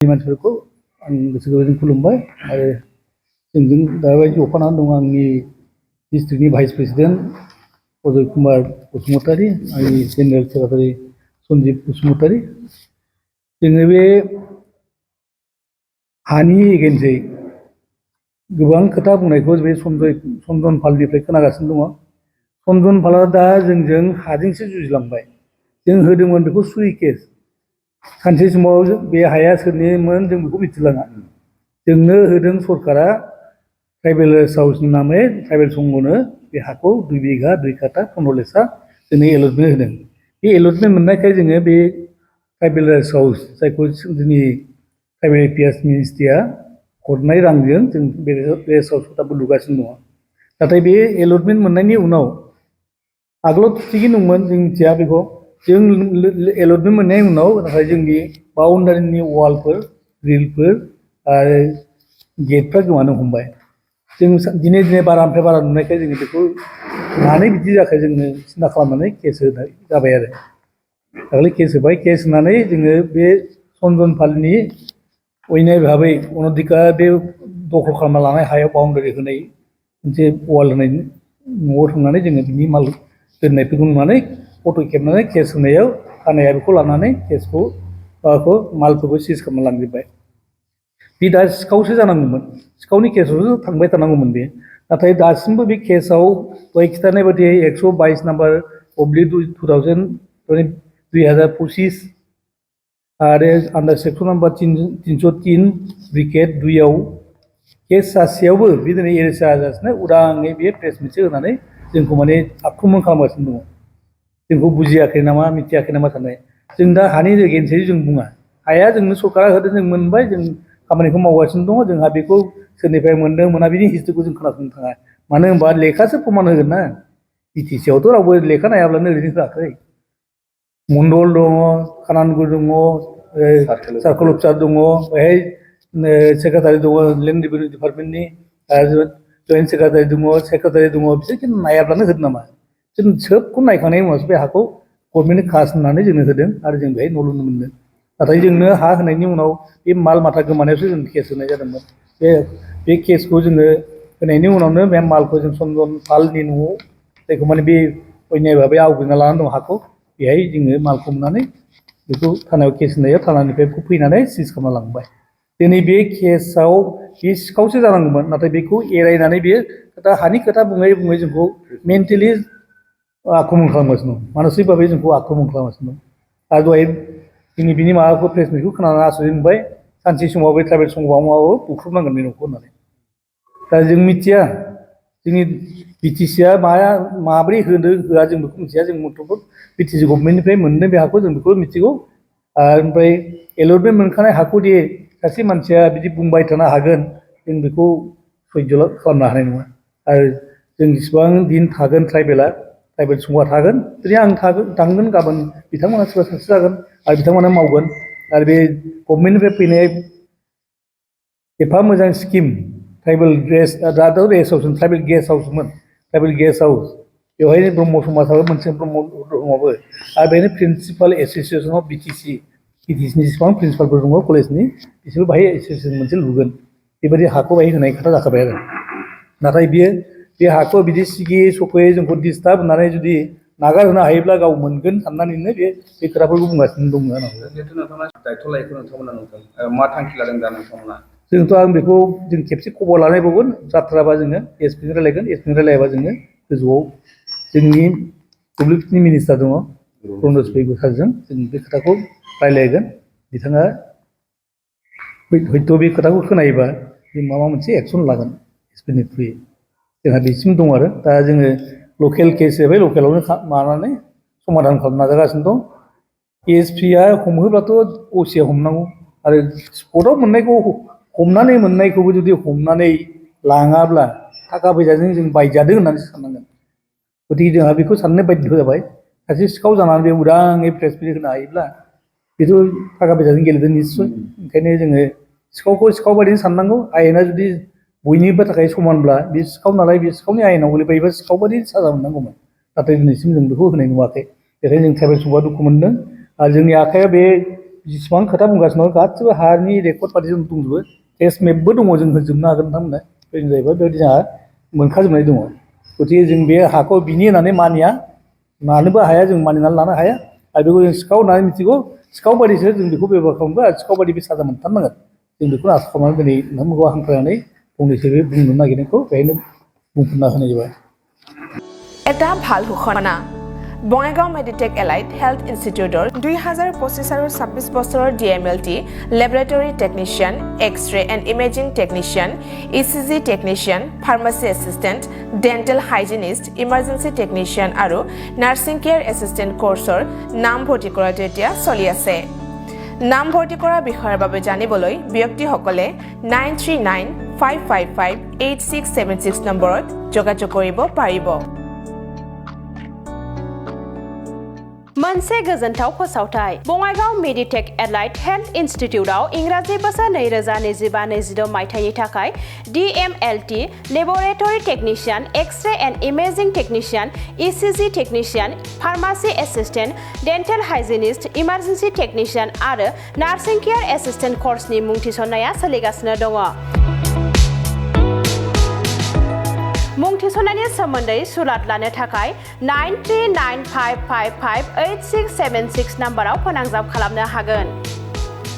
मानसिफोरखौ आं गोसो गोरबोजों खुलुमबाय आरो जोंजों दाबायदि जफानानै दं आंनि डिस्ट्रिक्टनि भाइस प्रेसिडेन्ट अजय कुमार बसुमतारी आंनि जेनेरेल सेक्रेटारि सन्जिब बसुमतारी जोङो बे हानि एगेन्सै गोबां खोथा बुंनायखौ बे सनजन पालनिफ्राय खोनागासिनो दङ। सनजन पालआ दा जोंजों हाजोंसो जुजिलांबाय। जों होदोंमोन बेखौ सुइ केस। सानसे समाव बे हाया सोरनिमोन जों बेखौ मिथिलाङा। जोंनो होदों सरकारा ट्राइबेल हाउसनि नामै ट्राइबेल संघनो बे हाखौ 2 बिघा 2 काटा 15 लेसा जोंनो एलटमेन्ट होदों। बे एलटमेन्ट मोननायखाय जोङो बे ट्राइबेल हाउस जायखौ जोंनि ट्राइबेल एफेयार्स मिनिस्ट्रिया हरनाय रांजों जों बे रेस्ट हाउसखौ दाबो लुगासिनो दङ। नाथाय बे एलटमेन्ट मोननायनि उनाव आगोलाव थिगैनो दंमोन जों मिथिया बेखौ जों एलटमेन्ट मोननायनि उनाव नाथाय जोंनि बाउन्डारिनि वालफोर ग्रिलफोर आरो गेटफ्रा गोमानो हमबाय। जों दिने दिने बारानिफ्राय बारा नुनायखाय जोङो बेखौ मानो बिदि जाखो जोङो सिन्था खालामनानै केस होनाय जाबाय आरो दाखालि केस होबाय। केस होनानै जोङो बे सनजन पालनि अन्याय भाबै अनधिकार बे दखल खालामना लानाय हायाव बाउन्डारि होनाय मोनसे वाल होनाय न'आव थांनानै जोङो बिनि माल दोननायफोरखौ नुनानै फट' खेबनानै केस होनायाव थानाया बेखौ लानानै केसखौ मालफोरखौ सिज खालामना लांजोब्बाय। बे दा सिखावसो जानांगौमोन। सिखावनि केसआवसो थांबाय थानांगौमोन बे। नाथाय दासिमबो बे केसआव दहाय खिन्थानाय बायदि 122 नाम्बार अब्लिक 2025 आरो आन्डार सेक्सन नाम्बार 303 ब्रिकेट 2 आव केस जासेयावबो बे दिनै एरेस्ट जाजासिनो उदाङै बे प्रेस मिटसो होनानै जोंखौ माने आक्रमन खालामगासिनो दङ। जोंखौ बुजियाखै नामा मिथियाखै नामा साननाय। जों दा हानि एगेन्सै जों बुङा। हाया जोंनो सरकारा होदों जों मोनबाय जों खामानिखौ मावगासिनो दङ। जोंहा बेखौ सोरनिफ्राय मोनदों मोना बिनि हिस्ट्रिखौ जों खोनासंनो थाङा। मानो होनबा लेखासो प्रमान होगोन ना। बिटिसि आवथ' रावबो लेखा नायाब्लानो ओरैनो होआखै। मण्डल दङ, खानानगुर दङ, सार्कोल अफिसार दङ, बेहाय सेक्रेटारि दङ लेन्ड रेभिनिउ डिपार्टमेन्टनि जयेन्ट सेक्रेटारि दङ, सेक्रेटारि दङ। बिसोर खिन्थु नायाब्लानो होदों नामा? जों सोबखौ नायखांनायनि उनावसो बे हाखौ गभर्नमेन्टनि खास होननानै जोंनो होदों आरो जों बेहाय न' लुनो मोनदों। नाथाय जोंनो हा होनायनि उनाव बे माल माथा गोमानायावसो जों केस होनाय जादोंमोन। बे केसखौ जोङो होनायनि उनावनो बे मालखौ जों सनजन पालनि न'आव जायखौ माने बे अन्याय भाबै आवग्रिना लानानै दं हाखौ बेहाय जोङो मालखौ मोननानै बेखौ थानायाव केस होनायाव थानानिफ्राय फैनानै सिज खालामना लांबाय। दिनै बे केसआव बे सिखावसो जानांगौमोन। नाथाय बेखौ एरायनानै बे दा हानि खोथा बुङै बुङै जोंखौ मेन्टेलि आक्रमन खालामगासिनो दं। मानसिक भाबै जोंखौ आक्रमन खालामगासिनो दं। आरो दहाय जोंनि बिनि माबाखौ प्रेस मिटखौ खोनानानै आसरित मोनबाय। सानसे समाव बे ट्राइबेल संघआ माबाबो बुख्रुबनांगोन बे न'खौ होननानै। दा जों मिथिया जोंनि बिटिसिआ माब्रै होदों होआ जों बेखौ मिथिया। जों मथ'फोर बिटिसि गभर्नमेन्टनिफ्राय मोनदों बे हाखौ जों बेखौ मिथिगौ। ओमफ्राय एलटमेन्ट मोनखानाय हाखौ दि सासे मानसिया बिदि बुंबाय थानो हागोन जों बेखौ सैज्य' खालामनो हानाय नङा। आरो जों जेसेबां दिन थागोन ट्राइबेल संघआ थागोन। दिनै आं थांगोन गाबोन बिथांमोना सोरबा सासे जागोन आरो बिथांमोना मावगोन। आरो बे गभर्नमेन्टनिफ्राय फैनाय एफा मोजां स्किम ट्राइबेल गेस्ट हाउसमोन ट्राइबेल गेस्ट हाउस बेवहायनो ब्रह्म समाजाबो मोनसे ब्रह्म दङबो आरो बेनो प्रिन्सिपाल एस'सियेसन अफ बिटिसिनि जेसेबां प्रिन्सिपालफोर दङ कलेजनि बिसोरबो बाहाय एस'सियेसन मोनसे लुगोन। बेबायदि हाखौ बाहाय होनाय खोथा जाखाबाय आरो। नाथाय बे हाखौ बिदि सिगियै सख'यै जोंखौ डिस्टार्ब होननानै जुदि नागार होनो हायोब्ला गाव मोनगोन साननानैनो बे खोथाफोरखौ बुंगासिनो दंमोन आरो। जिहेथु नोंथाङा दायथ' लायखौ नोंथांमोना नोंथां मा थांखि लादों दा नोंथांमोना? जोंथ' आं बेखौ जों खेबसे खबर लालायबावगोन। जाथ्राबा जोङो एसपिजों रायलायगोन। एसपिजों रायलायाबा जोङो गोजौआव जोंनि पाब्लिकनि मिनिस्टार दङ प्रनज पेगु सारजों जों बे खोथाखौ रायलायगोन। बिथाङा हयथ' बे खोथाखौ खोनायोबा जों माबा मोनसे एक्सन लागोन एसपिनि थ्रुयै। जोंहा बेसिम दं आरो दा जोङो लकेल केस हिसाबै लकेलावनो माबानानै समाधान खालामनो नाजागासिनो दं। एसपिआ हमहोब्लाथ' असिया हमनांगौ आरो स्पटआव मोननायखौ हमनानै मोननायखौबो जुदि हमनानै लाङाब्ला थाखा फैसाजों जों बायजादों होननानै साननांगोन। गथिखे जोंहा बेखौ साननो बाध्य जाबाय। सासे सिखाव जानानै बे उदाङै प्रेस मिट होनो हायोब्ला बेथ' थाखा फैसाजों गेलेदों निस्सय। ओंखायनो जोङो सिखावखौ सिखाव बायदि साननांगौ। आयेना जुदि बयनिबो थाखाय समानब्ला बे सिखाव नालाय बे सिखावनि आयेनाव गोलैबायोबा सिखाव बायदि साजा मोननांगौमोन। नाथाय दिनैसिम जों बेखौ होनाय नुवाखै। बेखायनो जों ट्राइबेल संघआ दुखु मोनदों। आरो जोंनि आखाइया बे जेसेबां खोथा बुंगासिनो दं गासिबो हानि रेकर्ड बादि जों दंजोबो टेस्ट मेपबो दङ जों होजोबनो हागोन नोंथांमोननो बेबायदि जाहैबाय बेबायदि जोंहा मोनखाजोबनाय दङ गतिके जों बे हाखौ बिनि होननानै मानिया मानोबो हाया जों मानिनानै लानो हाया आरो बेखौ जों सिखाव होननानै मिथिगौ सिखाव बादिसो जों बेखौ बेब'हार खालामबो आरो सिखाव बादि बे साजा मोनथारनांगोन जों बेखौनो आसा खालामनानै दिनै नोंथांमोनखौ हांख्रायनानै फंनैसो बे बुंनो नागिरनायखौ बेहायनो बुंफोरना होनाय जाबाय এটা ভাল ঘোষণা বঙাইগাঁও মেডিটেক এলাইট হেল্থ ইনষ্টিটিউটৰ 2025 আৰু 26 বছৰৰ DMLT laboratory technician X-ray and imaging technician ECG technician pharmacy assistant dental hygienist emergency technician আৰু নাৰ্ছিং কেয়াৰ এছিষ্টেণ্ট কোৰ্চৰ নাম ভৰ্তি কৰাটো এতিয়া চলি আছে নাম ভৰ্তি কৰাৰ বিষয়ৰ বাবে জানিবলৈ ব্যক্তিসকলে 9395558676 নম্বৰত যোগাযোগ কৰিব পাৰিব मोनसे गोजोनथाव फोसावथाय बङाइगाव मेडिटेक एलाइट हेल्थ इन्स्टिट्यूटआव इंराजि बोसोर 2025-26 मायथाइनि थाखाय DMLT laboratory technician X-ray and imaging technician ECG technician pharmacy assistant dental hygienist emergency technician आरो नार्सिं केयार एसिस्टेंट कोर्सनि मुं थिसननाया सोलिगासिनो दङ मुं थिसननायनि सोमोन्दै सुलाद लानो थाखाय 9395558676 नाम्बाराव फोनांजाब खालामनो हागोन